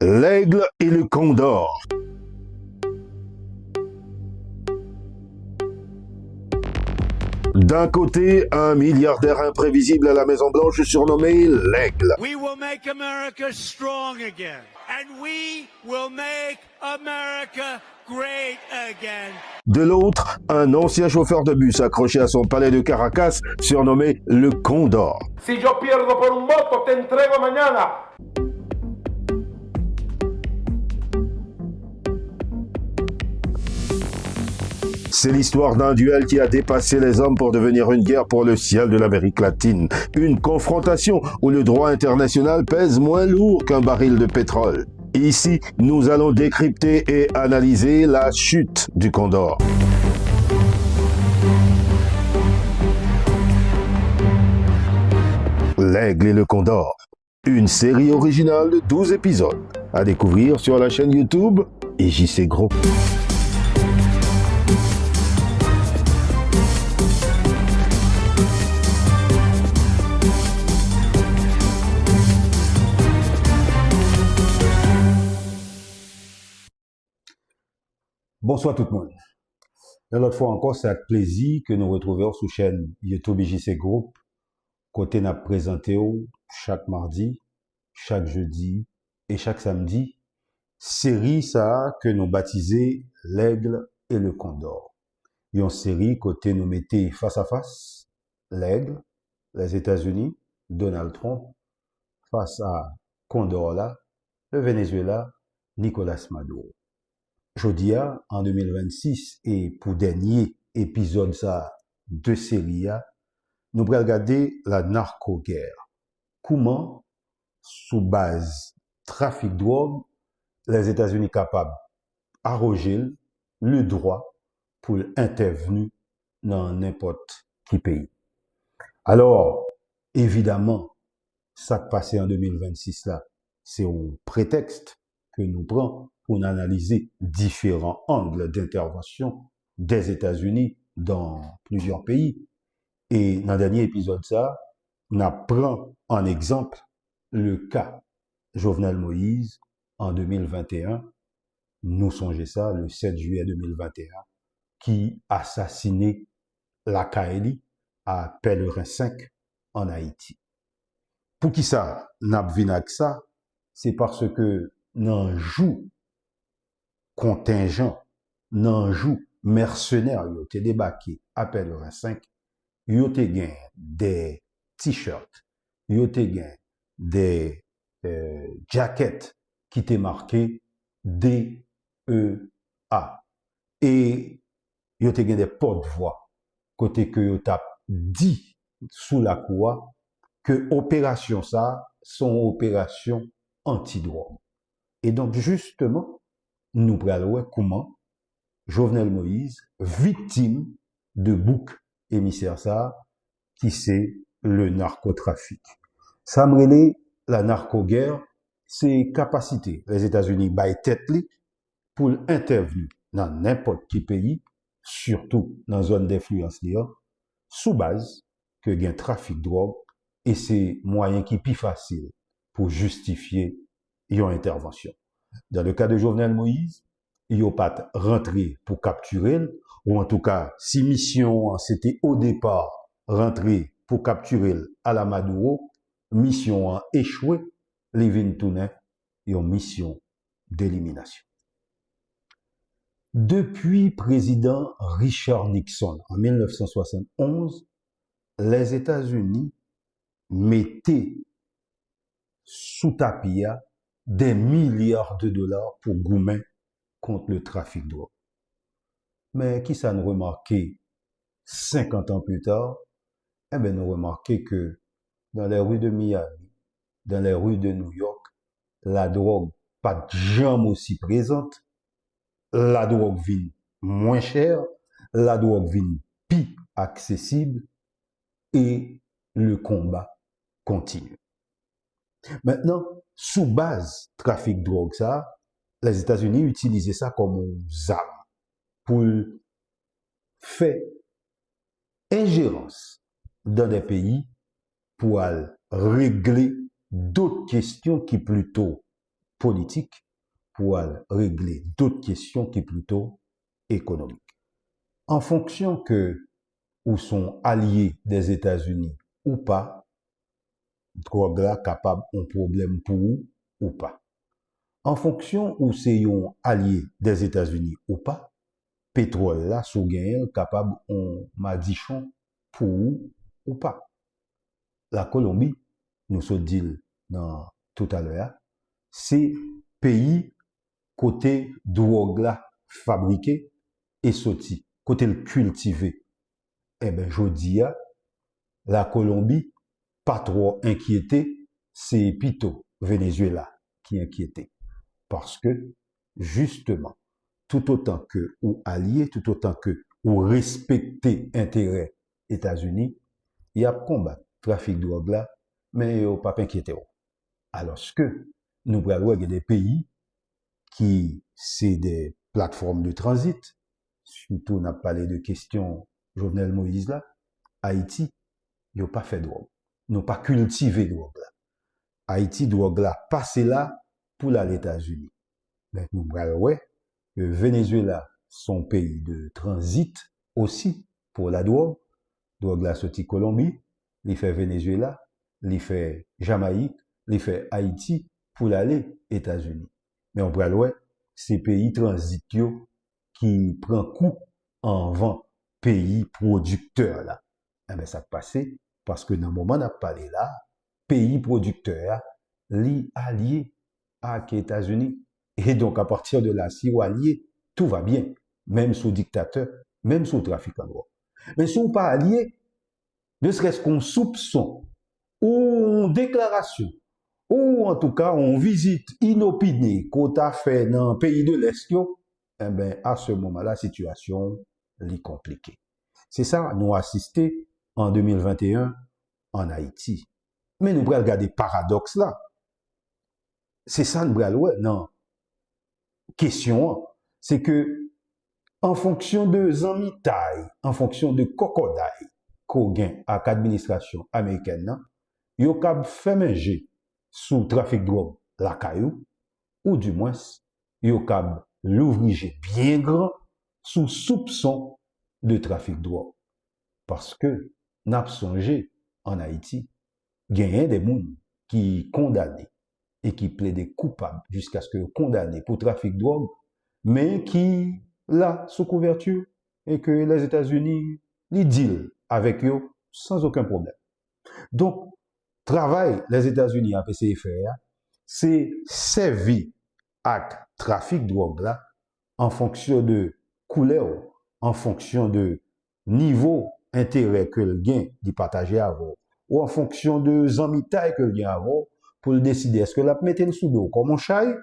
L'aigle et le condor. D'un côté, un milliardaire imprévisible à la Maison-Blanche surnommé l'aigle. We will make America strong again. And we will make America great again. De l'autre, un ancien chauffeur de bus accroché à son palais de Caracas surnommé le Condor. Si yo pierdo por un voto, te entrego mañana. C'est l'histoire d'un duel qui a dépassé les hommes pour devenir une guerre pour le ciel de l'Amérique latine. Une confrontation où le droit international pèse moins lourd qu'un baril de pétrole. Ici, nous allons décrypter et analyser la chute du Condor. L'aigle et le Condor. Une série originale de 12 épisodes. À découvrir sur la chaîne YouTube JC Group. Bonsoir tout le monde. L'autre fois encore, c'est avec plaisir que nous retrouvons sur la chaîne YouTube JC Group, côté n'a présenté chaque mardi, chaque jeudi et chaque samedi, série ça que nous baptisé l'aigle et le condor. Une série côté nous mettez face à face, l'aigle, les États-Unis, Donald Trump, face à Condor là, le Venezuela, Nicolas Maduro. Jodia, en 2026, et pour dernier épisode ça, de série, nous allons regarder la narco-guerre. Comment, sous base trafic de drogue, les États-Unis capables d'arroger le droit pour intervenir dans n'importe quel pays. Alors, évidemment, ça qui passé en 2026 là, c'est un prétexte que nous prenons pour analyser différents angles d'intervention des États-Unis dans plusieurs pays. Et dans le dernier épisode, ça, on apprend en exemple le cas Jovenel Moïse en 2021. Nous songez ça, le 7 juillet 2021, qui assassinait la Kaeli à Pèlerin 5 en Haïti. Pour qui ça, n'a pas ça, c'est parce que dans joue contingent, nan jou mercenaires yo te débarqué à Pèlerin 5, yo te gen des t-shirts, yo te gen des jackets qui te marqué DEA. Et yo te gen des porte-voix côté que yo tap dit sous la cour que opération ça sont opération anti-drogue. Et donc justement, nous prenons comment Jovenel Moïse, victime de bouc émissaire ça, qui c'est le narcotrafic. Ça me relève la narco-guerre, c'est capacité. Les États-Unis baillent tête li pour intervenir dans n'importe quel pays, surtout dans zone d'influence li, sous base que gain trafic de drogue, et c'est moyen qui plus facile pour justifier une intervention. Dans le cas de Jovenel Moïse, il n'a pas rentré pour capturer, ou en tout cas, si mission c'était au départ rentrer pour capturer à la Maduro, mission a échoué, les vins tourner une mission d'élimination. Depuis président Richard Nixon en 1971, les États-Unis mettaient sous tapis des milliards de dollars pour goumer contre le trafic de drogue. Mais qui ça nous remarqué 50 ans plus tard? Eh bien, nous remarqué que dans les rues de Miami, dans les rues de New York, la drogue pas jamais aussi présente, la drogue vient moins chère, la drogue vient plus accessible et le combat continue. Maintenant, sous base trafic de drogue, ça, les États-Unis utilisaient ça comme une arme pour faire ingérence dans des pays pour régler d'autres questions qui plutôt politique pour régler d'autres questions qui sont plutôt économiques. En fonction que ou sont alliés des États-Unis ou pas, drogue là capable un problème pour ou pas. En fonction où c'est un allié des États-Unis ou pas, pétrole là sous gain capable on madichon pour ou pas. La Colombie, nous se dit dans tout à l'heure, c'est pays côté drogue là fabriqué et sorti, côté le cultivé. Eh ben je dis la Colombie pas trop inquiétée, c'est plutôt Venezuela qui est inquiété. Parce que, justement, tout autant que ou alliés, tout autant que ou respecter intérêt États-Unis, il y a combat trafic de drogue là, mais il n'y a pas inquiété. Alors que nous voyons des pays qui, c'est des plateformes de transit, surtout on a parlé de questions Jovenel Moïse là, Haïti, ils n'ont pas fait drogue, n'ont pas cultivé drogue là. Haïti drogue là, passer là pour les États-Unis. Mais nous voyons que Venezuela, son pays de transit aussi pour la drogue là sorti Colombie, il fait Venezuela, il fait Jamaïque, il fait Haïti pour aller États-Unis. Mais on voit ces pays transitiaux qui prend coup en vent pays producteurs là. Eh bien, ça passe parce que dans le moment où on a parlé là, pays producteurs, li alliés à les États-Unis. Et donc, à partir de là, si on allié, tout va bien. Même sous dictateur, même sous trafiquant de drogue. Mais si on pas allié, ne serait-ce qu'on soupçon, ou une déclaration, ou en tout cas, on visite inopinée qu'on a fait dans le pays de l'Est, eh ben, à ce moment-là, la situation est compliquée. C'est ça, nous assisté en 2021 en Haïti. Mais nous allons regarder paradoxe là. C'est ça, nous allons, non. Question, c'est que, en fonction de zamitaille, en fonction de cocodaille, qu'on gagne à l'administration américaine, yo kab fait manger sous trafic de drogue la caillou, ou du moins, yo kab l'ouvriger bien grand sous soupçon de trafic de drogue. Parce que, n'a songé en Haïti, gagne des gens qui condamnés et qui plaident coupables jusqu'à ce que condamnés pour trafic de drogue, mais qui, là, sous couverture, et que les États-Unis, les deal avec eux sans aucun problème. Donc, travail, les États-Unis à PCFR, c'est servir à trafic de drogue là, en fonction de couleur, en fonction de niveau intérêt que le gain d'y partager avant, ou en fonction de zamitaille que le gain avant, pour le décider, est-ce que la mettre le sous dos comme un chai,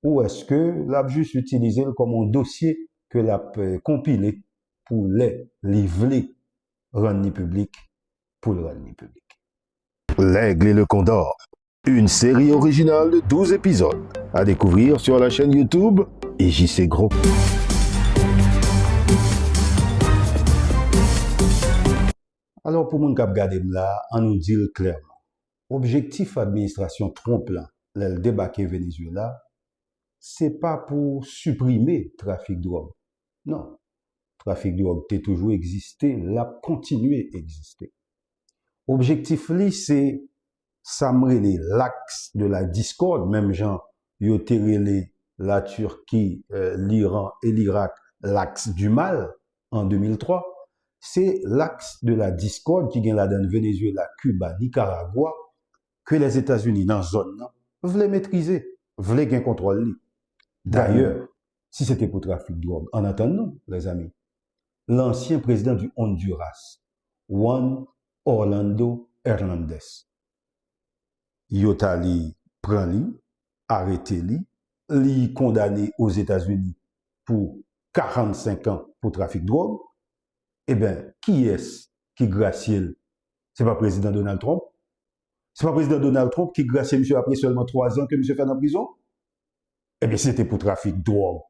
ou est-ce que l'a juste utilisé comme un dossier que l'a compilé pour les livrer rendre public, pour le rendre public. L'Aigle et le Condor, une série originale de 12 épisodes à découvrir sur la chaîne YouTube JC Group. Alors, pour mon cap garder là, on nous dit clairement. Objectif administration Trump là, le débarquer Venezuela, c'est pas pour supprimer trafic de drogue. Non. Trafic de drogue a toujours existé, l'a continué à exister. Objectif li, c'est s'amrele l'axe de la discorde, même gens yo terrele la Turquie, l'Iran et l'Irak, l'axe du mal en 2003. C'est l'axe de la discorde qui gagne là dans Venezuela, Cuba, Nicaragua, que les États-Unis dans la zone voulaient maîtriser, voulaient gagner contrôle. D'ailleurs, si c'était pour trafic de drogue, en attendant, les amis, l'ancien président du Honduras, Juan Orlando Hernandez, Yotali prend li, arrêté li condamné aux États-Unis pour 45 ans pour trafic de drogue. Eh bien, qui est-ce qui gracie? C'est pas président Donald Trump? C'est pas président Donald Trump qui gracie monsieur après seulement 3 ans que monsieur fait en prison? Eh bien, c'était pour trafic de drogue.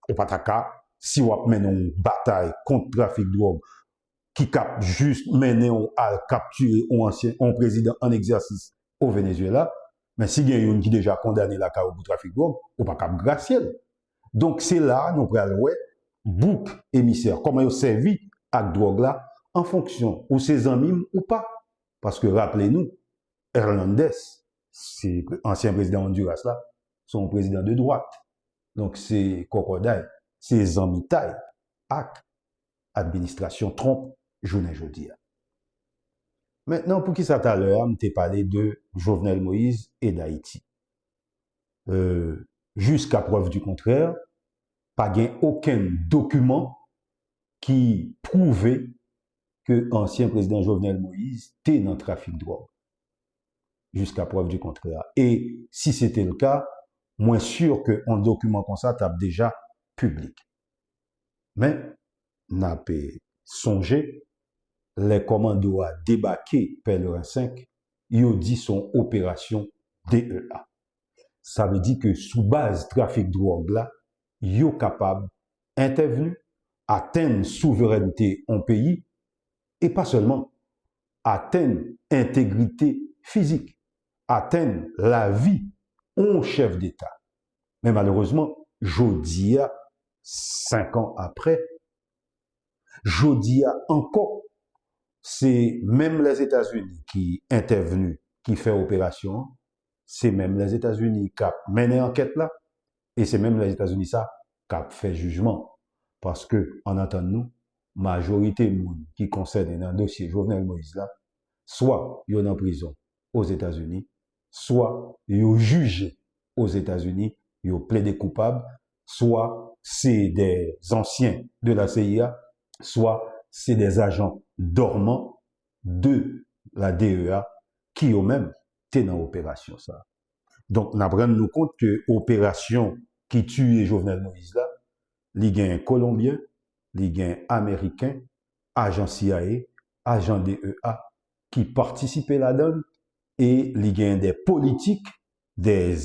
Au pataka, si on mène une bataille contre le trafic de drogue, qui cap juste mener à capturer un président en exercice au Venezuela, Mais si il y a une qui déjà condamné la cas pour trafic de drogue, ou pas cap gracier. Donc c'est là nous prenons ouais bouc émissaire comment il servi à drogue là en fonction ou ses amis ou pas. Parce que rappelez-nous, Hernandez, c'est ancien président Honduras là, son président de droite. Donc c'est crocodile, c'est amis taille avec administration Trump journée jeudi. Maintenant, pour qui ça tout à l'heure, je t'ai parlé de Jovenel Moïse et d'Haïti. Jusqu'à preuve du contraire, pas gain aucun document qui prouvait que l'ancien président Jovenel Moïse était dans le trafic de drogue. Jusqu'à preuve du contraire. Et si c'était le cas, moins sûr qu'un document comme ça tape déjà public. Mais, n'a pas songé, les commandos a débarqué Pèlerin 5, ils ont dit son opération DEA. Ça veut dire que sous base trafic de drogue là, ils sont capables d'intervenir, atteindre souveraineté en pays, et pas seulement, atteindre intégrité physique, atteindre la vie en chef d'État. Mais malheureusement, Jodia, 5 ans après, Jodia encore, c'est même les États-Unis qui intervenus, qui fait opération, c'est même les États-Unis qui ont mené enquête là, et c'est même les États-Unis ça qui ont fait jugement. Parce que, en entendant-nous, majorité de monde qui concerne dans le dossier Jovenel Moïse là, soit ils sont en prison aux États-Unis, soit ils sont jugés aux États-Unis, ils ont plaidé coupables, soit c'est des anciens de la CIA, soit c'est des agents dormants de la DEA qui eux-mêmes étaient dans l'opération ça. Donc, nous prenons compte que l'opération qui tue Jovenel Moïse là, il y a un Colombien, il y a un Américain, agent CIA, agent DEA, qui participaient là-dedans, et il y a des politiques, des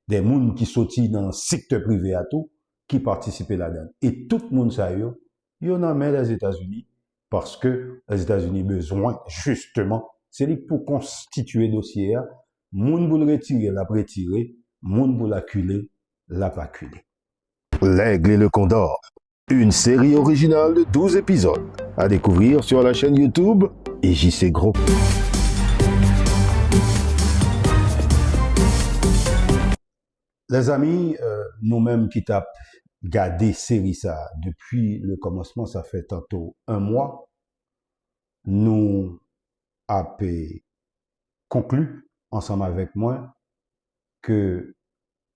gens qui sortent dans le secteur privé à tout, qui participaient là-dedans. Et tout le monde sait, il y en a même les États-Unis, parce que les États-Unis ont besoin, justement, c'est pour constituer le dossier, moun pour le retirer, l'a retirer, moun pour l'acculer, l'a pas acculé. L'Aigle et le Condor, une série originale de 12 épisodes à découvrir sur la chaîne YouTube JC Group. Les amis, nous-mêmes qui tapons gardé série ça depuis le commencement, ça fait tantôt 1 mois, nous avons conclu ensemble avec moi que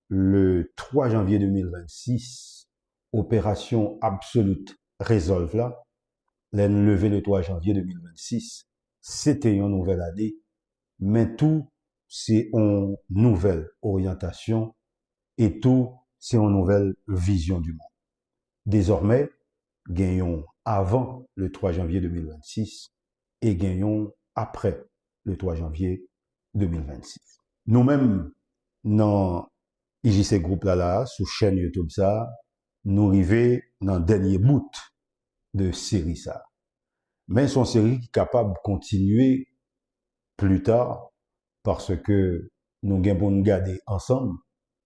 le 3 janvier 2026, opération absolute Resolve là, levé le 3 janvier 2026, c'était une nouvelle année, mais tout c'est une nouvelle orientation et tout c'est une nouvelle vision du monde. Désormais, gagnons avant le 3 janvier 2026 et gagnons après le 3 janvier 2026. Nous-mêmes, dans JC Group là, sous chaîne YouTube ça, nous arrivons dans le dernier bout de série ça. Mais son série qui est capable de continuer plus tard parce que nous avons pour nous garder ensemble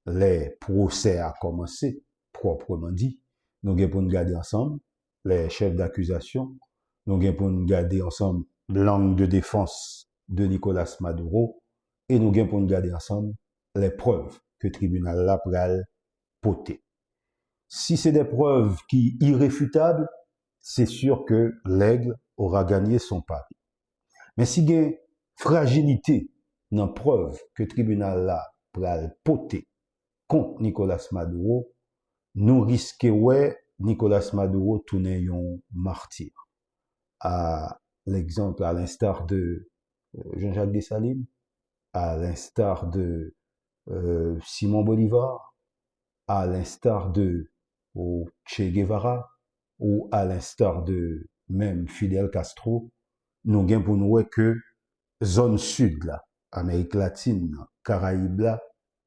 les procès à commencer, proprement dit. Nous avons pour nous garder ensemble les chefs d'accusation. Nous avons pour nous garder ensemble l'angle de défense de Nicolas Maduro. Et nous avons pour nous garder ensemble les preuves que le tribunal là pral poter. Si c'est des preuves qui irréfutables, c'est sûr que l'aigle aura gagné son pari. Mais si il y a une fragilité dans la preuve que le tribunal là pral poter contre Nicolas Maduro, nous risquons ouais Nicolas Maduro tourner un martyr. À l'exemple, à l'instar de Jean-Jacques Dessalines, à l'instar de Simon Bolivar, à l'instar de Che Guevara, ou à l'instar de même Fidel Castro, nous gagnons pour nous que zone sud là, Amérique latine, Caraïbes là,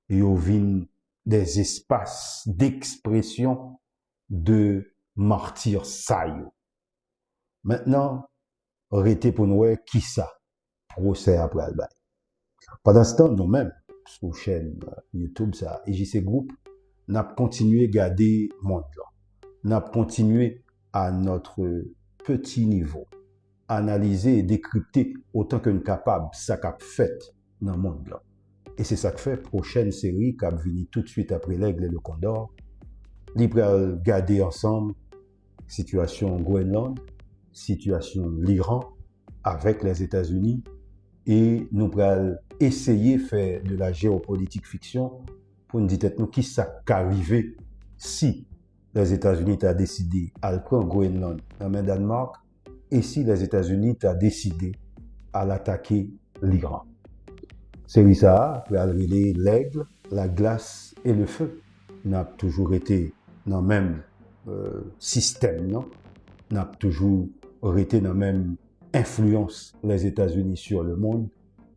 yo vin des espaces d'expression de martyrs saillot. Maintenant, arrêtez pour nous qui ça, procès après le bail. Pendant ce temps, nous-mêmes, sur la chaîne YouTube, ça, EJC Group, nous avons continué à garder le monde là. Nous avons continué à notre petit niveau, analyser et décrypter autant que nous sommes capables ça qu'a fait dans le monde là. Et c'est ça que fait prochaine série qui va venir tout de suite après l'Aigle et le Condor. Nous allons garder ensemble situation Groenland, situation l'Iran avec les États-Unis et nous allons essayer de faire de la géopolitique fiction pour nous dire nous qui ça qu'arriver si les États-Unis ont décidé à prendre Groenland dans le Danemark et si les États-Unis ont décidé à l'attaquer l'Iran. C'est ça, pour aller l'aigle, la glace et le feu. N'a toujours été dans le même système, non? N'a toujours été dans la même influence les États-Unis sur le monde.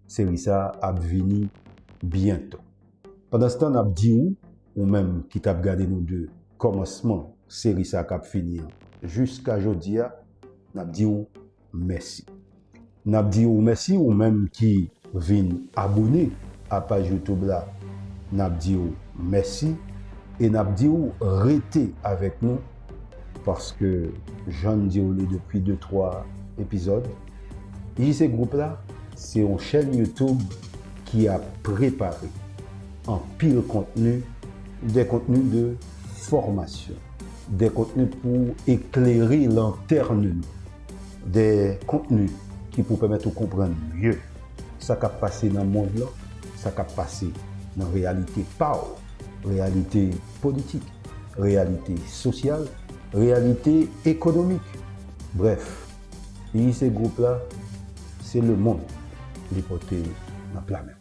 C'est ça a venir bientôt. Pendant ce temps, n'a dit ou même qui t'a regardé nous deux commencement, série ça cap finir jusqu'à aujourd'hui, n'a dit ou merci. N'a dit ou merci ou même qui vient abonner à page YouTube là, n'a dit ou merci et n'a dit ou restez avec nous parce que j'en dis depuis 2-3 épisodes. Et ce groupe là, c'est une chaîne YouTube qui a préparé en pile contenu, des contenus de formation, des contenus pour éclairer lanterne, des contenus qui pour permettre de comprendre mieux ce qui a passé dans le monde là, ce qui a passé dans la réalité power, réalité politique, réalité sociale, réalité économique. Bref, et ces groupes là, c'est le monde qui est porté dans la planète.